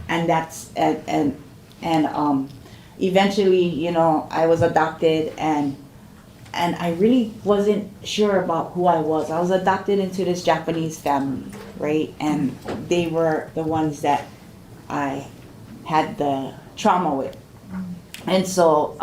eventually, you know, I was adopted and I really wasn't sure about who I was. I was adopted into this Japanese family, right? And they were the ones that I had the trauma with. And so,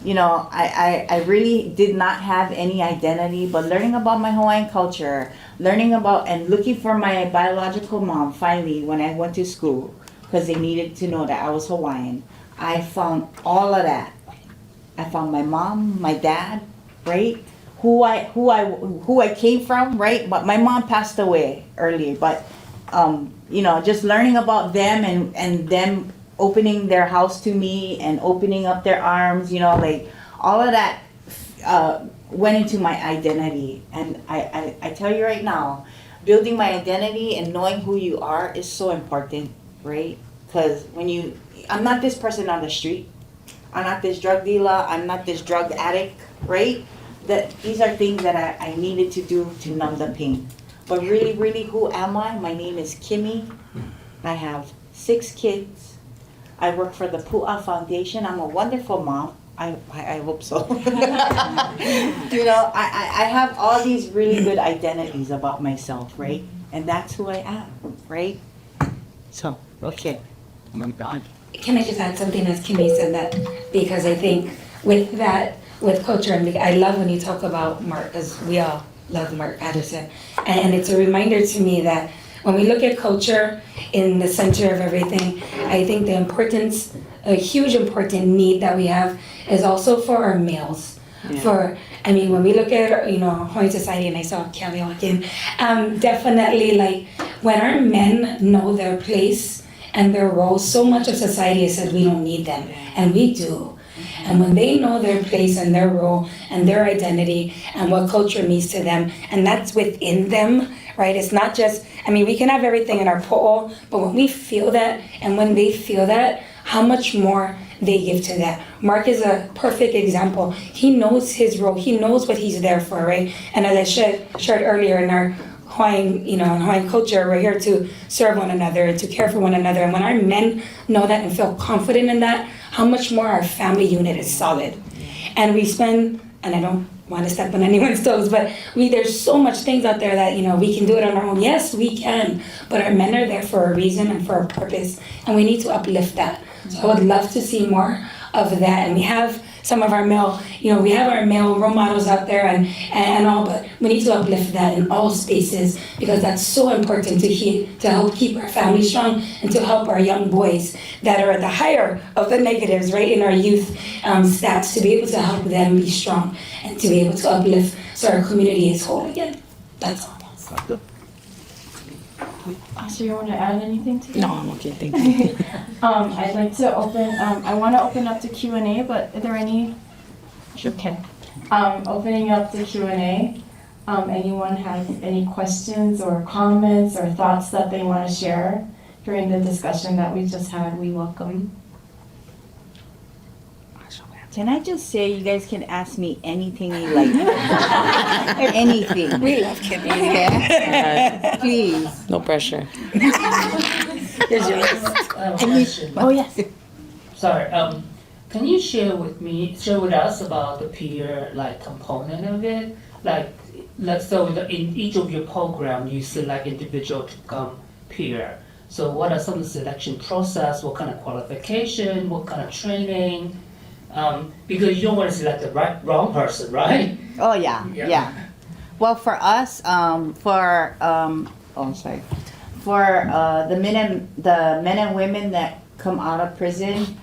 you know, I really did not have any identity, but learning about my Hawaiian culture, learning about and looking for my biological mom, finally, when I went to school, because they needed to know that I was Hawaiian, I found all of that. I found my mom, my dad, right? Who I came from, right? But my mom passed away early, but, you know, just learning about them and them opening their house to me and opening up their arms, you know, like all of that went into my identity. And I tell you right now, building my identity and knowing who you are is so important, right? Because I'm not this person on the street. I'm not this drug dealer. I'm not this drug addict, right? These are things that I needed to do to numb the pain. But really, really, who am I? My name is Kimmy. I have 6 kids. I work for the Pu'a Foundation. I'm a wonderful mom. I hope so. You know, I have all these really good identities about myself, right? And that's who I am, right? So, okay. I'm done. Can I just add something as Kimmy said that? Because I think with culture, and I love when you talk about Mark, because we all love Mark Patterson. And it's a reminder to me that when we look at culture in the center of everything, I think a huge important need that we have is also for our males. Yeah. When we look at, you know, Hawaiian society, and I saw Kameoka, definitely like when our men know their place and their role, so much of society has said we don't need them, and we do. And when they know their place and their role and their identity and what culture means to them, and that's within them, right? It's not just, we can have everything in our po'o, but when we feel that and when they feel that, how much more they give to that. Mark is a perfect example. He knows his role. He knows what he's there for, right? And as I shared earlier in our Hawaiian culture, we're here to serve one another and to care for one another. And when our men know that and feel confident in that, how much more our family unit is solid. And we spend, and I don't want to step on anyone's toes, but there's so much things out there that, we can do it on our own. Yes, we can, but our men are there for a reason and for a purpose, and we need to uplift that. So I would love to see more of that. And we have some of our male, we have our male role models out there and all, but we need to uplift that in all spaces because that's so important to help keep our family strong and to help our young boys that are at the higher of the negatives, right, in our youth stats, to be able to help them be strong and to be able to uplift so our community is whole again. That's all. So you want to add anything to that? No, I'm okay, thank you. I'd like to I want to open up to Q&A, but are there any? Sure. Okay. Opening up to Q&A. Anyone have any questions or comments or thoughts that they want to share during the discussion that we just had? We welcome. Can I just say, you guys can ask me anything you like. Anything. We love Kimmy. Okay? Please. No pressure. Here's your list. Oh yes. Sorry, can you share with us about the peer component of it? So in each of your program, you select individual to become peer. So what are some of the selection process? What kind of qualification? What kind of training? Because you don't want to select the wrong person, right? Oh, yeah. Well, for us, for the men and women that come out of prison,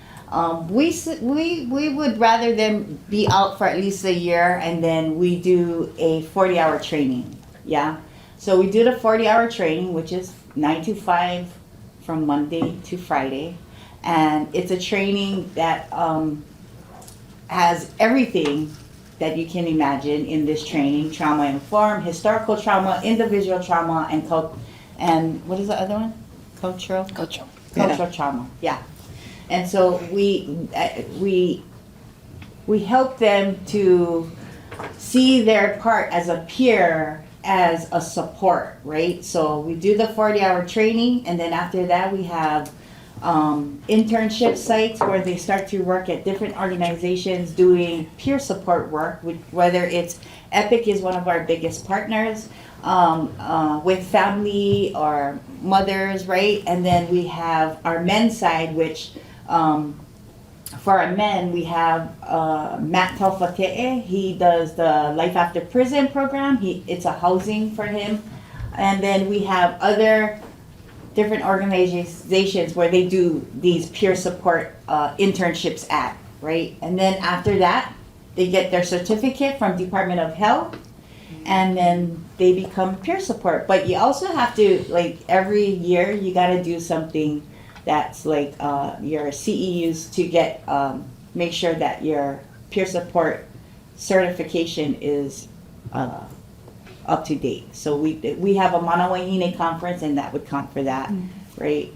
we would rather them be out for at least a year, and then we do a 40-hour training. Yeah. So we do the 40-hour training, which is 9 to 5 from Monday to Friday, and it's a training that has everything that you can imagine in this training: trauma-informed, historical trauma, individual trauma, and what is the other one? Cultural trauma. Yeah. And so we help them to see their part as a peer, as a support, right? So we do the 40-hour training, and then after that we have internship sites where they start to work at different organizations doing peer support work, whether it's EPIC is one of our biggest partners, with family or mothers, right? And then we have our men's side, which for our men, we have Matt Taufate'e. He does the Life After Prison program. It's a housing for him. And then we have other different organizations where they do these peer support internships at, right? And then after that, they get their certificate from Department of Health, and then they become peer support. But you also have to, every year, you got to do something that's your CEUs to get, make sure that your peer support certification is up to date. So we have a Mana Wahine conference, and that would count for that, right?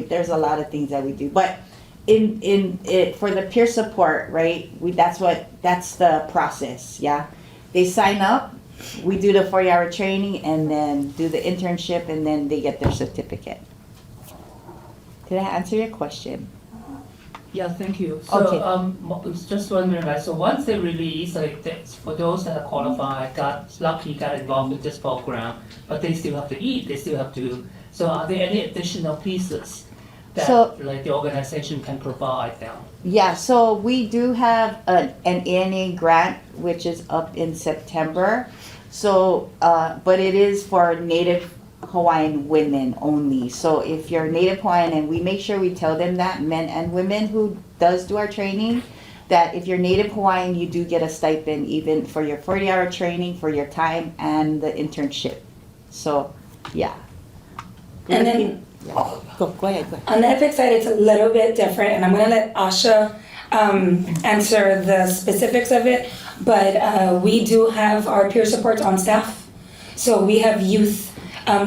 There's a lot of things that we do, but in it for the peer support, right? That's the process. Yeah, they sign up, we do the 40-hour training, and then do the internship, and then they get their certificate. Did I answer your question? Yeah, thank you. Okay. So, just wondering, so once they release, for those that are qualified, got involved with this program, but they still have to eat, so are there any additional pieces that the organization can provide them? Yeah, so we do have an ANA grant, which is up in September. So, but it is for Native Hawaiian women only. So if you're Native Hawaiian, and we make sure we tell them that, men and women who does do our training, that if you're Native Hawaiian, you do get a stipend even for your 40-hour training, for your time, and the internship. So, yeah. And then Go ahead. on the EPIC side, it's a little bit different, and I'm going to let Asha answer the specifics of it. But we do have our peer support on staff. So we have youth.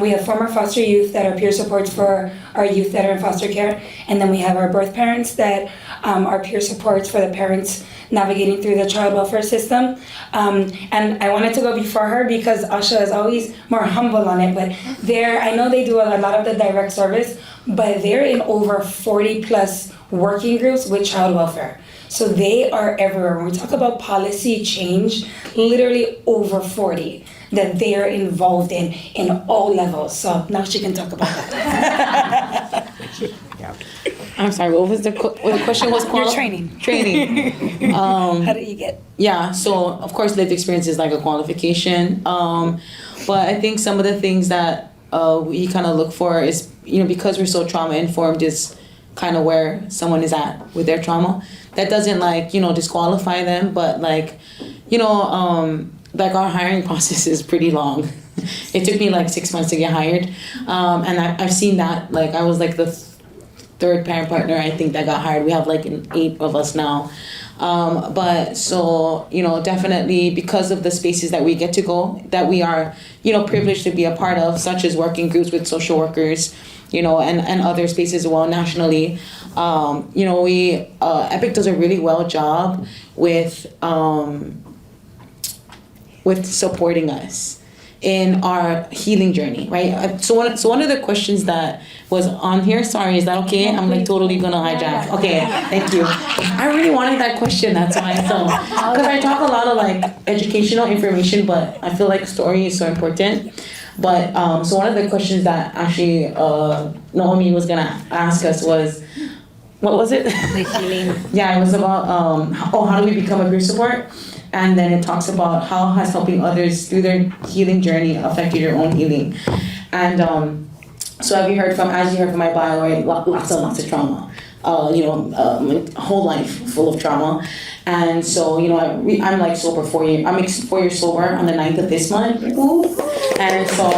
We have former foster youth that are peer supports for our youth that are in foster care. And then we have our birth parents that are peer supports for the parents navigating through the child welfare system. And I wanted to go before her because Asha is always more humble on it. But I know they do a lot of the direct service, but they're in over 40 plus working groups with child welfare. So they are everywhere. When we talk about policy change, literally over 40 that they are involved in all levels. So now she can talk about that. Yeah. I'm sorry, what was the question was called? Your training. Training. How do you get? Yeah, so of course lived experience is like a qualification. But I think some of the things that we kind of look for is, because we're so trauma informed is kind of where someone is at with their trauma. That doesn't disqualify them, but like our hiring process is pretty long. It took me like 6 months to get hired. And I've seen that, like I was like the third parent partner I think that got hired. We have like 8 of us now. But so, definitely because of the spaces that we get to go, that we are, privileged to be a part of, such as working groups with social workers, and other spaces as well nationally. We, EPIC does a really well job with supporting us in our healing journey, right? So one of the questions that was on here, sorry, is that okay? I'm like totally gonna hijack. Okay, thank you. I really wanted that question, that's why. So, because I talk a lot of like educational information, but I feel like story is so important. But so one of the questions that actually Naomi was gonna ask us was, what was it? Yeah, it was about how do we become a peer support? And then it talks about how has helping others through their healing journey affected your own healing. And so as you heard from my bio, right, lots of trauma. Whole life full of trauma. And so, I'm like sober 4 years. I'm 4 years sober on the 9th of this month. Ooh. And so,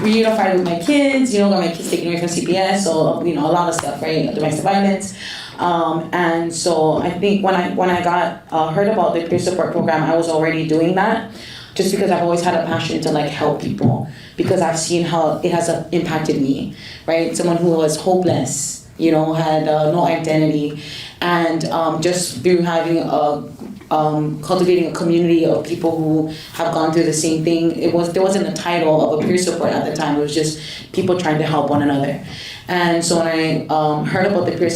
reunified with my kids, got my kids taken away from CPS. So, a lot of stuff, right? Domestic violence. And so I think when I got heard about the peer support program, I was already doing that just because I've always had a passion to like help people because I've seen how it has impacted me, right? Someone who was hopeless, had no identity, and just through having cultivating a community of people who have gone through the same thing. There wasn't a title of a peer support at the time. It was just people trying to help one another. And so when I heard about the peer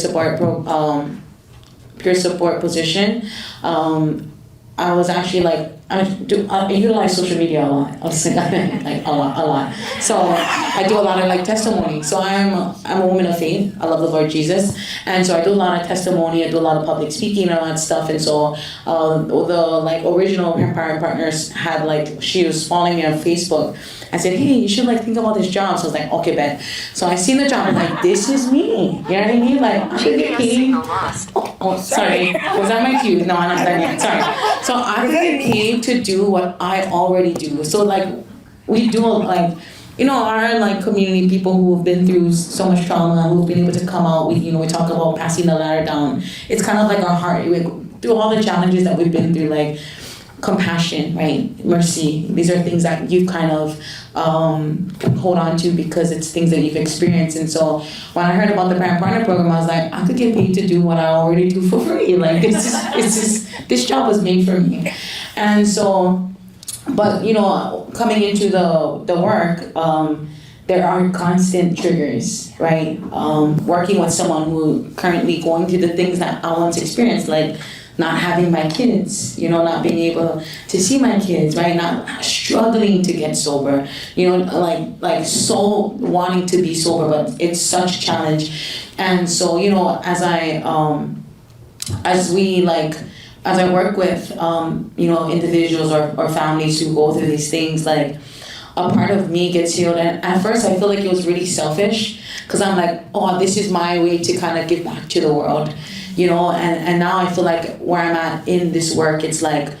support position, I was actually like, I utilize social media a lot. I was like a lot. So I do a lot of like testimony. So I'm a woman of faith. I love the Lord Jesus, and so I do a lot of testimony. I do a lot of public speaking and all that stuff. And so the like original Empire Partners had like, she was following me on Facebook. I said, hey, you should like think about this job. So I was like, okay, bet. So I seen the job. I'm like, this is me. You know what I mean? Like, I'm getting paid. Oh, sorry. Was that my cue? No, I'm not done yet. Sorry. So I'm getting paid to do what I already do. So like, we do like, our like community people who have been through so much trauma, who've been able to come out. We talk about passing the ladder down. It's kind of like our heart. Through all the challenges that we've been through, like compassion, right? Mercy. These are things that you kind of hold on to because it's things that you've experienced. And so when I heard about the Parent Partner Program, I was like, I could get paid to do what I already do for free. Like this job was made for me. And so, but coming into the work, there are constant triggers, right? Working with someone who currently going through the things that I once experienced, like not having my kids, not being able to see my kids, right? Not struggling to get sober, like so wanting to be sober, but it's such a challenge. And so, as I work with, individuals or families who go through these things, like a part of me gets healed. And at first I feel like it was really selfish because I'm like, oh, this is my way to kind of give back to the world. And now I feel like where I'm at in this work, it's like,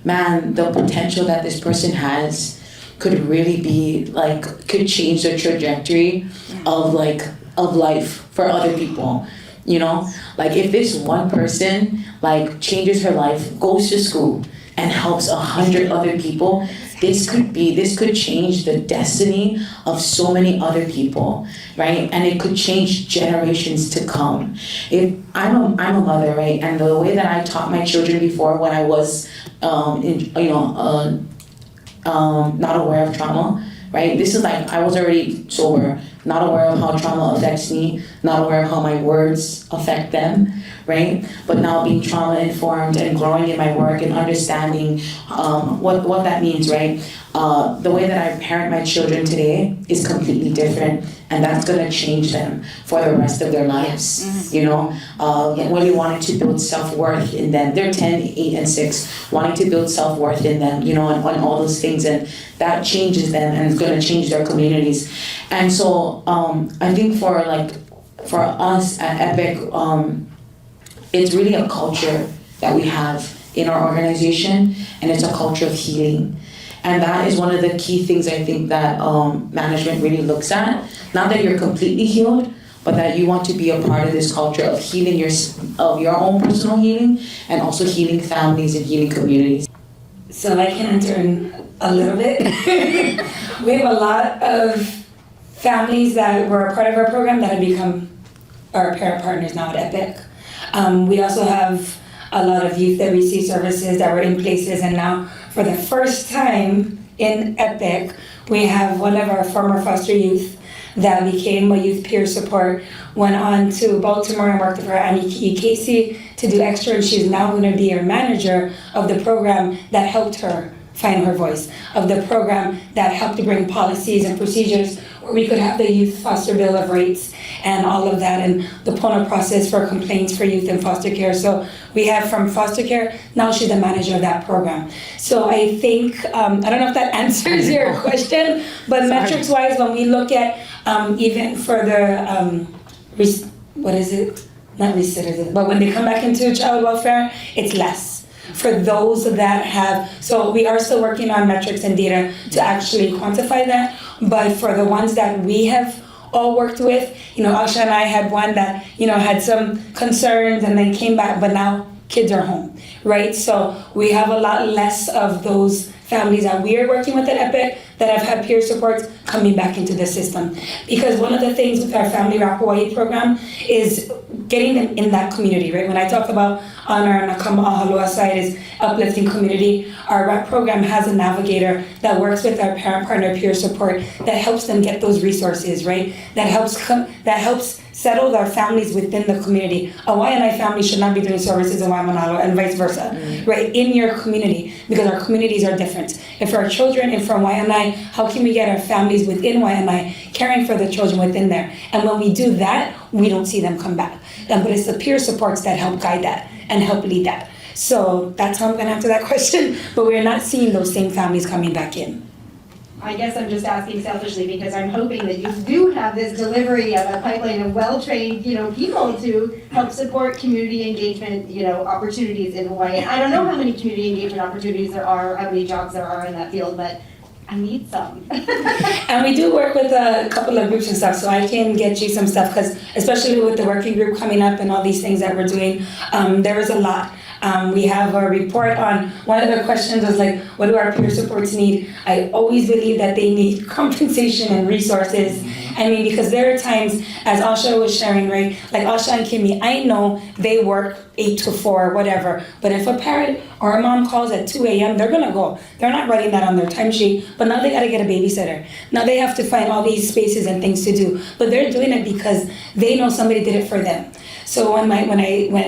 man, the potential that this person has could really be like, could change the trajectory of life for other people. Like if this one person like changes her life, goes to school and helps 100 other people, this could change the destiny of so many other people, right? And it could change generations to come. If I'm a mother, right? And the way that I taught my children before when I was, not aware of trauma, right? This is like, I was already sober not aware of how trauma affects me, not aware of how my words affect them, right? But now being trauma informed and growing in my work and understanding what that means, right? The way that I parent my children today is completely different, and that's gonna change them for the rest of their lives, you know? Really wanting to build self-worth in them. They're 10, 8, and 6, wanting to build self-worth in them, you know, and all those things, and that changes them and it's gonna change their communities. And so I think for us at EPIC, it's really a culture that we have in our organization, and it's a culture of healing. And that is one of the key things I think that management really looks at. Not that you're completely healed, but that you want to be a part of this culture of healing your own personal healing, and also healing families and healing communities. So I can enter in a little bit. We have a lot of families that were a part of our program that have become our parent partners now at EPIC. We also have a lot of youth that receive services that were in places, and now for the first time in EPIC, we have one of our former foster youth that became a youth peer support, went on to Baltimore and worked with our Annie Casey to do extra, and she's now going to be our manager of the program that helped her find her voice, of the program that helped to bring policies and procedures where we could have the Youth Foster Bill of Rights and all of that, and the PONA process for complaints for youth in foster care. So we have from foster care, now she's the manager of that program. So I think, I don't know if that answers your question, but metrics-wise, when we look at even for the, what is it? Not recidivism, but when they come back into child welfare, it's less. For those that have, so we are still working on metrics and data to actually quantify that, but for the ones that we have all worked with, you know, Asha and I had one that, you know, had some concerns and then came back, but now kids are home, right? So we have a lot less of those families that we are working with at EPIC that have had peer supports coming back into the system. Because one of the things with our Family Wrap Hawai'i program is getting them in that community, right? When I talk about on our Nakama Ahalua side is uplifting community, our WRAP program has a navigator that works with our parent partner peer support that helps them get those resources, right? That helps settle our families within the community. A Waianae family should not be doing services in Waimanalo and vice versa, right? In your community, because our communities are different. If our children are from Waianae, how can we get our families within Waianae caring for the children within there? And when we do that, we don't see them come back. But it's the peer supports that help guide that and help lead that. So that's how I'm gonna answer that question, but we're not seeing those same families coming back in. I guess I'm just asking selfishly because I'm hoping that you do have this delivery of a pipeline of well-trained, people to help support community engagement, opportunities in Hawaii. And I don't know how many community engagement opportunities there are, how many jobs there are in that field, but I need some. And we do work with a couple of groups and stuff, so I can get you some stuff, because especially with the working group coming up and all these things that we're doing, there is a lot. We have a report on, one of the questions was like, what do our peer supports need? I always believe that they need compensation and resources. I mean, because there are times, as Asha was sharing, right? Like Asha and Kimmy, I know they work 8 to 4, whatever. But if a parent or a mom calls at 2 a.m., they're gonna go. They're not writing that on their timesheet, but now they gotta get a babysitter. Now they have to find all these spaces and things to do. But they're doing it because they know somebody did it for them. So when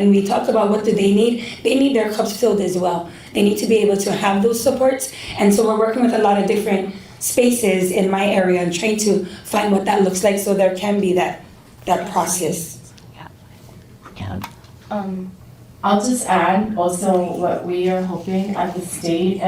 we talk about what do they need their cups filled as well. They need to be able to have those supports. And so we're working with a lot of different spaces in my area and trying to find what that looks like, so there can be that process. I'll just add also what we are hoping at the state,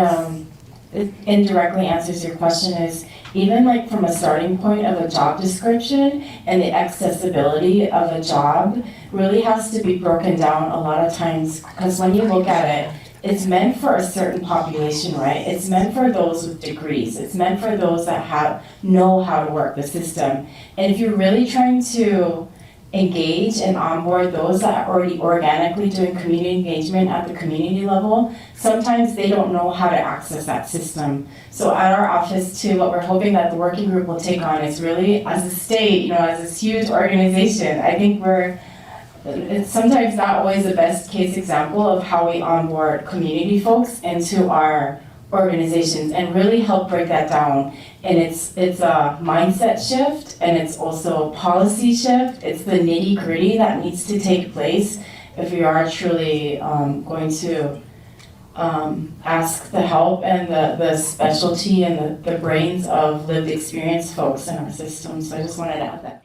it indirectly answers your question, is even like from a starting point of a job description and the accessibility of a job really has to be broken down a lot of times, because when you look at it, it's meant for a certain population, right? It's meant for those with degrees. It's meant for those that know how to work the system. And if you're really trying to engage and onboard those that are already organically doing community engagement at the community level, sometimes they don't know how to access that system. So at our office too, what we're hoping that the working group will take on is really, as a state, as this huge organization, I think it's sometimes not always the best case example of how we onboard community folks into our organizations and really help break that down. And it's a mindset shift, and it's also a policy shift. It's the nitty-gritty that needs to take place if we are truly going to ask the help and the specialty and the brains of lived experience folks in our system. So I just wanted to add that.